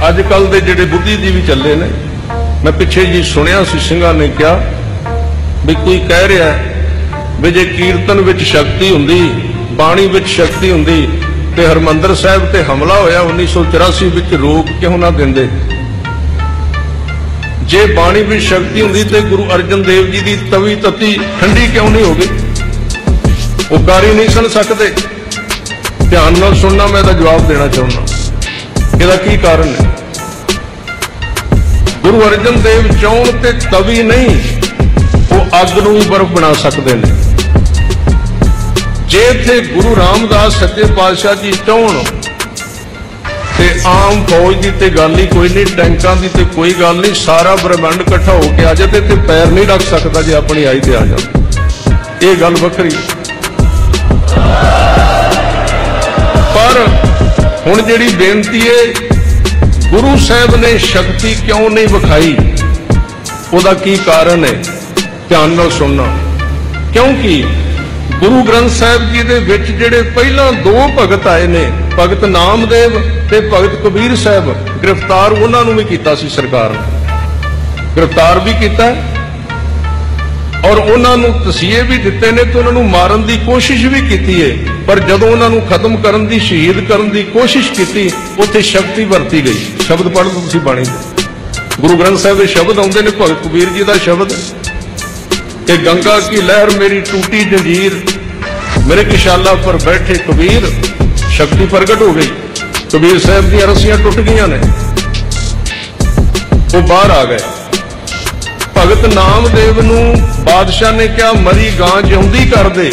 अजकल दे जिहड़े बुद्धिजीवी चले ने, मैं पिछे जी सुनिया सी सिंघां ने कहा भी कोई कह रहा है भी जे कीर्तन विच शक्ति हुंदी, बाणी विच शक्ति हुंदी ते हरमंदर साहिब ते हमला होया 1983 विच रोक क्यों ना देंदे। जे बाणी विच शक्ति हुंदी ते गुरु अर्जन देव जी की तवी तत्ती ठंडी क्यों नहीं हो गई? वो कर ही नहीं सन सकते। ध्यान नाल सुनना, मैं इसदा जवाब देना चाहुंदा। इसदा की कारण है? गुरु अर्जन देव चाहण ते तवी नहीं, वो अग नूं भी बर्फ बना सकते हैं। जे थे गुरु रामदास सच्चे पातशाह जी चाहण ते आम फौज की ते गल ही कोई नहीं, टैंकां की ते कोई गल नहीं, सारा ब्रह्मंड इकट्ठा होके आ जाए ते पैर नहीं रख सकता जे अपनी आई ते आ जाए। ये गल वखरी। पर हुण जिहड़ी बेनती है, गुरु साहब ने शक्ति क्यों नहीं विखाई, उहदा की कारण है? ध्यान नाल सुनना। क्योंकि गुरु ग्रंथ साहिब जी दे विच जिहड़े पहला दो भगत आए ने, भगत नामदेव ते भगत कबीर साहब, गिरफ्तार उन्हां नूं भी कीता सी सरकार ने, गिरफ्तार भी कीता और उन्हां नूं तसीहे भी दिते ने ते उन्हां नूं मारन दी कोशिश भी कीती है। पर जदों उन्हां नूं खत्म करन दी, शहीद करन दी कोशिश कीती, उत्थे शक्ति वरती गई। शब्द पढ़ लो तुसीं बाणी दे, गुरु ग्रंथ साहिब दे शब्द आउंदे ने, भगत कबीर जी दा शब्द कि गंगा की लहर मेरी टूटी जंजीर, मेरे किशाला पर बैठे कबीर, शक्ति प्रगट हो गई। कबीर साहब दी रस्सियां टुट गई ने, वो बाहर आ गए। भगत नामदेव नूं बादशाह ने क्या मरी गां जिउंदी कर दे,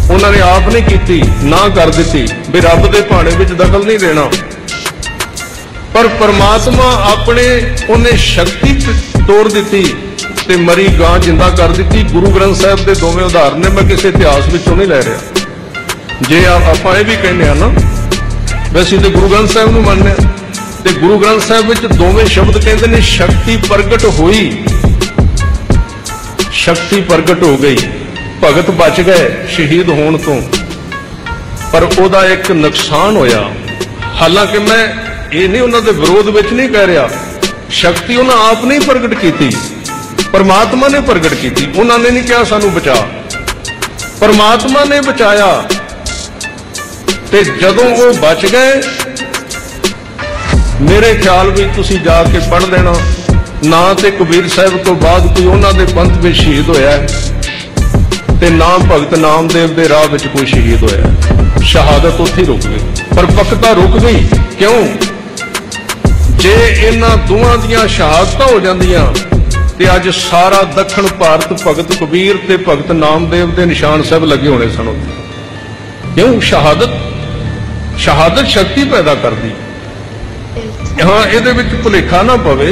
उन्होंने आप नहीं की, ना कर दी भी रब दे भाणे विच दखल नहीं देना। पर परमात्मा अपने उन्हें शक्ति तोड़ दी ते मरी गां जिंदा कर दी। गुरु ग्रंथ साहब के दोवें उदाहरण ने, मैं किसी इतिहास विचों नहीं लै रहा। जे आपां ये भी कहने ना, वैसे तो गुरु ग्रंथ साहब नूं मनने, ते गुरु ग्रंथ साहब विच दोवें शब्द कहते हैं शक्ति प्रगट हुई, शक्ति प्रगट हो गई। भगत बच गए शहीद होने तो, पर ओदा एक नुकसान होया। हालांकि मैं ये नहीं उन्होंने विरोध विच नहीं कह रहा, शक्ति उन्होंने आप नहीं प्रगट की, परमात्मा ने प्रगट की। उन्होंने नहीं कहा सानू बचा, परमात्मा ने बचाया। ते जदों वो बच गए, मेरे ख्याल भी तुसी जाके पढ़ लेना, ना ते कबीर साहब तो बाद कोई उन्होंने पंथ में शहीद होया है ते ना भगत नामदेव के राह विच कोई शहीद होया। शहादत उत्थे रुक गई, पर पक्का रुक गई। क्यों? जे इन्हां दोवां दियां शहादतां हो जांदियां ते अज सारा दक्षिण भारत भगत कबीर ते भगत नामदेव के निशान साहब लगे होने सन। क्यों? शहादत, शहादत शक्ति पैदा कर दी। हाँ, इहदे विच भुलेखा ना पवे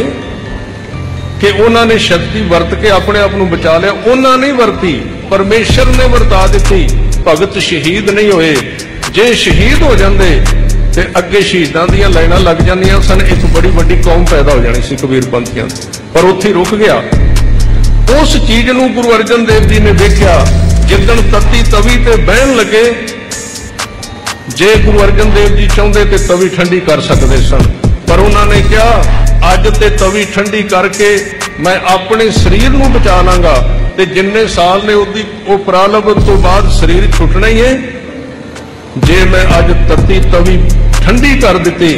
कि उन्होंने शक्ति वरत के अपने आप को बचा लिया। उन्होंने नहीं वरती, परमेश्वर ने वरता दी। भगत शहीद नहीं होए, जे शहीद हो जाते तो अगे शहीदों दीयां लाइनां लग जांदियां सन, एक बड़ी बड़ी कौम पैदा हो जानी सी कबीर पंथियां। पर उत्थे रुक गया। उस चीज नूं गुरु अर्जन देव जी ने देखा, जिदन तत्ती तवी ते बहन लगे। जे गुरु अर्जन देव जी चाहते तो तवी ठंडी कर सकते सन, पर उन्होंने कहा अज ते तवी ठंडी करके मैं अपने शरीर नूं बचा लांगा, ते जिन्ने साल ने वो प्रारंभ तो बाद शरीर छुटना ही है। जे मैं अज तत्ती तवी ठंडी कर दी,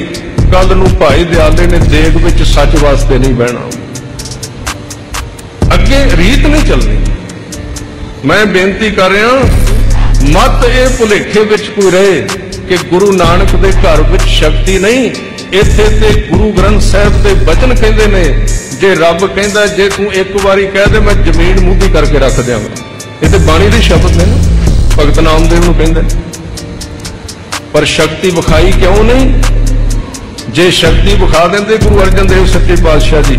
कल नूं भाई दयाले ने देग विच सच वास्ते नहीं बहना, अगे रीत नहीं चलनी। मैं बेनती कर रहा, मत ये भुलेखे विच कोई रहे कि गुरु नानक दे घर विच शक्ति नहीं। इत्थे ते गुरु ग्रंथ साहिब दे वचन कहंदे ने, जे रब कहंदा जे तू एक बारी कह दे मैं जमीन मूधी करके रख देंगा। ये तो बाणी दे शब्द ने, भगत नामदेव नूं कहंदे। पर शक्ति विखाई क्यों नहीं? जे शक्ति विखा देंदे गुरु अर्जन देव सच्चे पातशाह जी,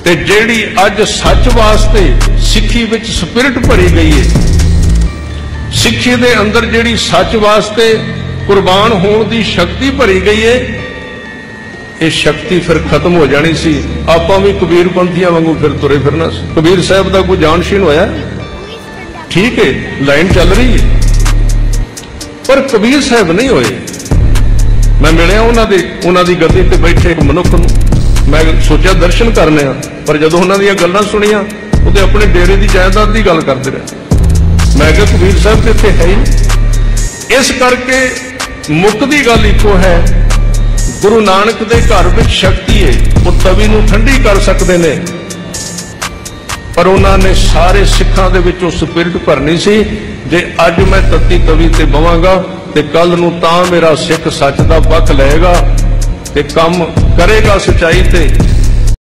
ते जेड़ी अज सच वास्ते सिक्खी विच स्पिरिट भरी गई है, सिक्खी दे अंदर जेड़ी सच वास्ते कुर्बान होने की शक्ति भरी गई है, ये शक्ति फिर खत्म हो जानी सी। आपां भी कबीर पंथियां वांगू फिर तुरे फिरना। कबीर साहब का कोई जानशीन होया? ठीक है, लाइन चल रही है, पर कबीर साहब नहीं होए। मैं मिलिया उन्हां दी गद्दी ते बैठे एक मनुख नूं। मैं सोचा दर्शन करने आ, पर जदों उन्हां दीयां गल्लां सुणियां उहदे अपने डेरे की जायदाद की गल करते रहे। मैं कहा कबीर साहब तो इत्थे है ही। इस करके मुक्कदी गल इको है, गुरु नानक दे घर विच शक्ति है, वो तवी नूं ठंडी कर सकते ने, पर उन्होंने सारे सिखां दे विच उह स्पिरिट भरनी सी। जे अज मैं तत्ती तवी ते बवांगा ते कल नूं तां मेरा सिख सच दा पक्ष लएगा ते काम करेगा सच्चाई ते